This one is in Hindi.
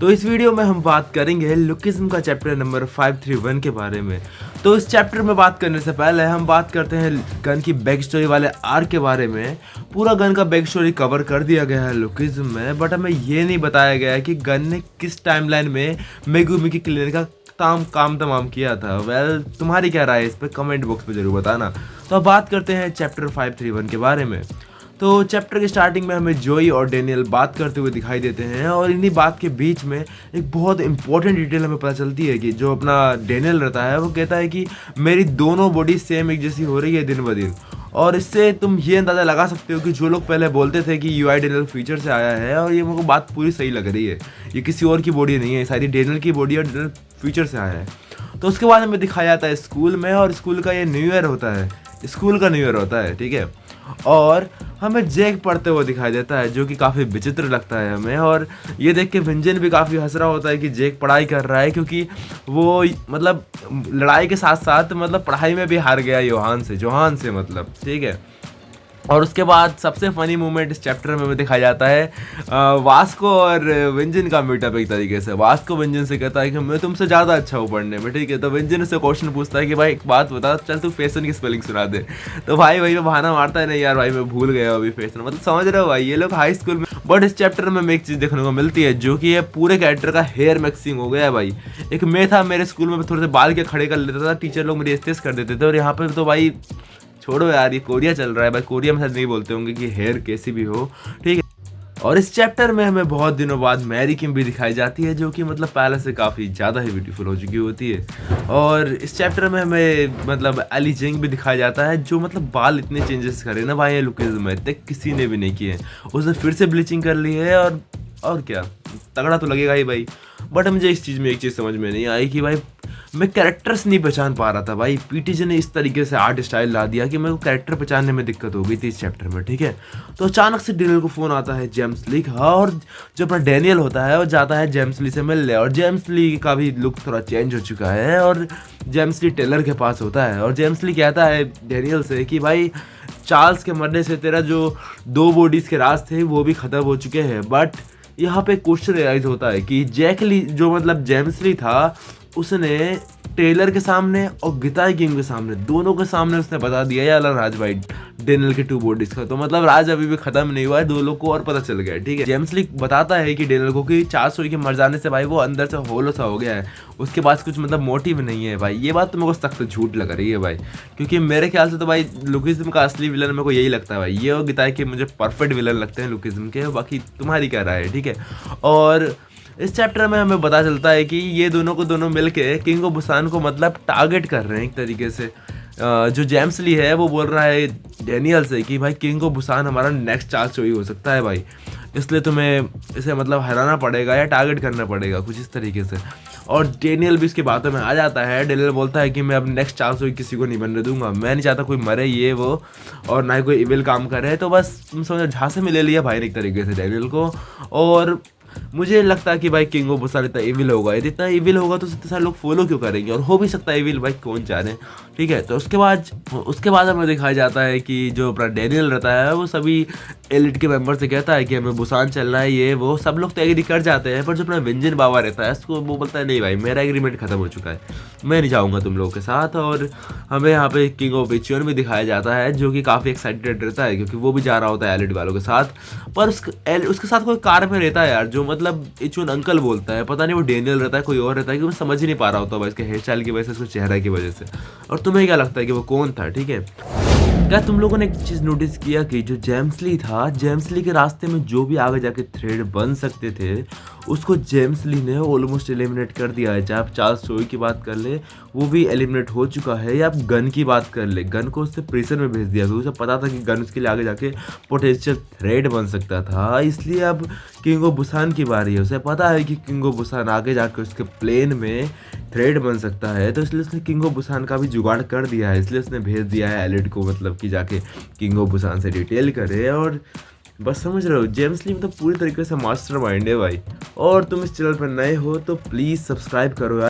तो इस वीडियो में हम बात करेंगे लुकिज्म का चैप्टर नंबर 531 के बारे में। तो इस चैप्टर में बात करने से पहले हम बात करते हैं गन की बैक स्टोरी वाले आर्क के बारे में। पूरा गन का बैक स्टोरी कवर कर दिया गया है लुकिज्म में, बट हमें ये नहीं बताया गया है कि गन ने किस टाइमलाइन में मेगुमी की क्लियर का काम तमाम किया था। वेल, तुम्हारी क्या राय है इस पर कमेंट बॉक्स में जरूर बताना। तो अब बात करते हैं चैप्टर 531 के बारे में। तो चैप्टर के स्टार्टिंग में हमें जोई और डेनियल बात करते हुए दिखाई देते हैं और इन्हीं बात के बीच में एक बहुत इंपॉर्टेंट डिटेल हमें पता चलती है कि जो अपना डेनियल रहता है वो कहता है कि मेरी दोनों बॉडी सेम एक जैसी हो रही है दिन ब दिन। और इससे तुम ये अंदाज़ा लगा सकते हो कि जो लोग पहले बोलते थे कि यूआई डेनियल फ्यूचर से आया है, और ये मेरे को बात पूरी सही लग रही है, ये किसी और की बॉडी नहीं है, शायद डेनियल की बॉडी और डेनियल फ्यूचर से आया है। तो उसके बाद हमें दिखाया जाता है स्कूल में, और स्कूल का ये न्यू ईयर होता है, स्कूल का न्यू ईयर होता है, ठीक है। और हमें जैक पढ़ते हुए दिखाई देता है जो कि काफ़ी विचित्र लगता है हमें, और ये देख के विंजन भी काफ़ी हंस रहा होता है कि जैक पढ़ाई कर रहा है, क्योंकि वो मतलब लड़ाई के साथ साथ मतलब पढ़ाई में भी हार गया जोहान से मतलब, ठीक है। और उसके बाद सबसे फनी मोमेंट इस चैप्टर में दिखाया जाता है वास्को और विंजन का मीटअप। एक तरीके से वास्को विंजन से कहता है कि मैं तुमसे ज़्यादा अच्छा हूँ पढ़ने में, ठीक है। तो विंजन से क्वेश्चन पूछता है कि भाई एक बात बता, चल तू फैशन की स्पेलिंग सुना दे। तो भाई में बहाना मारता है, नहीं यार भाई मैं भूल गया अभी फैशन, मतलब समझ रहे हो भाई ये लोग हाई स्कूल में। बट इस चैप्टर में हमें एक चीज़ देखने को मिलती है जो कि ये पूरे कैरेक्टर का हेयर मिक्सिंग हो गया है भाई। एक मैं था मेरे स्कूल में थोड़े से बाल के खड़े कर लेता था, टीचर लोग मेरी स्टेज कर देते थे, और यहाँ पर तो भाई छोड़ो यार, ये कोरिया चल रहा है भाई, कोरिया में शायद नहीं बोलते होंगे कि हेयर कैसी भी हो, ठीक है। और इस चैप्टर में हमें बहुत दिनों बाद मैरी किम भी दिखाई जाती है जो कि मतलब पहले से काफ़ी ज़्यादा ही ब्यूटीफुल हो चुकी होती है। और इस चैप्टर में हमें मतलब एली जेंग भी दिखाया जाता है जो मतलब बाल इतने चेंजेस करे ना भाई लुकिज्म में, इतने किसी ने भी नहीं किए। उसने फिर से ब्लीचिंग कर ली है, और क्या तगड़ा तो लगेगा ही भाई। बट मुझे इस चीज़ में एक चीज़ समझ में नहीं आई कि भाई मैं कैरेक्टर्स नहीं पहचान पा रहा था भाई। पीटीजे ने इस तरीके से आर्ट स्टाइल ला दिया कि मेरे को कैरेक्टर पहचानने में दिक्कत हो गई थी इस चैप्टर में, ठीक है। तो अचानक से डेनियल को फ़ोन आता है जेम्स ली का, और जो अपना डेनियल होता है वो जाता है जेम्स ली से मिलने, और जेम्स ली का भी लुक थोड़ा चेंज हो चुका है, और जेम्स ली टेलर के पास होता है। और जेम्स ली कहता है डेनियल से कि भाई चार्ल्स के मरने से तेरा जो 2 बॉडीज़ के राज थे वो भी ख़त्म हो चुके हैं। बट यहाँ पे क्वेश्चन राइज होता है कि जैक ली जो मतलब जेम्स ली था, उसने टेलर के सामने और गिताई किंग के सामने, दोनों के सामने उसने बता दिया है अलग राज भाई डेनियल के 2 बॉडीज का। तो मतलब राज अभी भी खत्म नहीं हुआ है, 2 लोग को और पता चल गया है, ठीक है। जेम्स ली बताता है कि डेनियल को कि चार्ल्स के मर जाने से भाई वो अंदर से होलो सा हो गया है, उसके पास कुछ मतलब मोटिव नहीं है भाई। ये बात तो मेरे को सख्त झूठ लग रही है भाई, क्योंकि मेरे ख्याल से तो भाई लुकिज्म का असली विलन मेरे को यही लगता है भाई, ये और गिताई के मुझे परफेक्ट विलन लगते हैं लुकिज्म के। बाकी तुम्हारी क्या राय है, ठीक है। और इस चैप्टर में हमें पता चलता है कि ये दोनों मिलके किंग ऑफ बुसान को मतलब टारगेट कर रहे हैं एक तरीके से। जो जेम्स ली है वो बोल रहा है डेनियल से कि भाई किंग ऑफ बुसान हमारा नेक्स्ट चार्ल्स चोई हो सकता है भाई, इसलिए तुम्हें इसे मतलब हराना पड़ेगा या टारगेट करना पड़ेगा कुछ इस तरीके से। और डेनियल भी इसकी बातों में आ जाता है। डेनियल बोलता है कि मैं अब नेक्स्ट चार्ल्स चोई किसी को नहीं बनने दूंगा, मैं नहीं चाहता कोई मरे ये वो, और ना ही कोई इविल काम करे। तो बस तुम समझो झांसे में ले लिया भाई ने एक तरीके से डेनियल को। और मुझे लगता है कि भाई किंग ऑफ बुसान इतना इविल होगा, यदि इतना इविल होगा तो इतने सारे लोग फॉलो क्यों करेंगे, और हो भी सकता है इविल भाई, कौन जाने, ठीक है। तो उसके बाद हमें दिखाया जाता है कि जो अपना डेनियल रहता है वो सभी एलिट के मेंबर से कहता है कि हमें बुसान चलना है ये वो, सब लोग तो एग्री कर जाते हैं। पर जो अपना विंजन बाबा रहता है उसको वो बोलता है नहीं भाई मेरा एग्रीमेंट खत्म हो चुका है, मैं नहीं जाऊँगा तुम लोगों के साथ। और हमें यहाँ पे किंग ऑफ इचियन भी दिखाया जाता है जो कि काफ़ी एक्साइटेड रहता है क्योंकि वो भी जा रहा होता है एलिट वालों के साथ। पर उसके साथ कोई कार में रहता है यार जो मतलब इचुन अंकल बोलता है, पता नहीं वो डेनियल रहता है कोई और रहता है, कि मैं समझ ही नहीं पा रहा होता भाई इसके हेयर स्टाइल की वजह से, उसके चेहरे की वजह से। और तुम्हें क्या लगता है कि वो कौन था, ठीक है। क्या तुम लोगों ने एक चीज़ नोटिस किया कि जो जेम्स ली था, जेम्स ली के रास्ते में जो भी आगे जाके थ्रेड बन सकते थे उसको जेम्स ली ने ऑलमोस्ट एलिमिनेट कर दिया है। चाहे आप चार्ल्स चोई की बात कर ले वो भी एलिमिनेट हो चुका है, या आप गन की बात कर ले, गन को उससे प्रिजन में भेज दिया क्योंकि उसे पता था कि गन उसके लिए आगे जाके पोटेंशियल थ्रेड बन सकता था। इसलिए अब किंग ऑफ बुसान की बारी है, उसे पता है कि किंग ऑफ बुसान आगे जाकर उसके प्लेन में थ्रेड बन सकता है, तो इसलिए उसने किंग ऑफ बुसान का भी जुगाड़ कर दिया है। इसलिए उसने भेज दिया है एलिट को, मतलब कि जाके किंग ऑफ बुसान से डिटेल करे। और बस समझ रहे हो जेम्स ली मतलब पूरी तरीके से मास्टर माइंड है भाई। और तुम इस चैनल पर नए हो तो प्लीज़ सब्सक्राइब करो यार।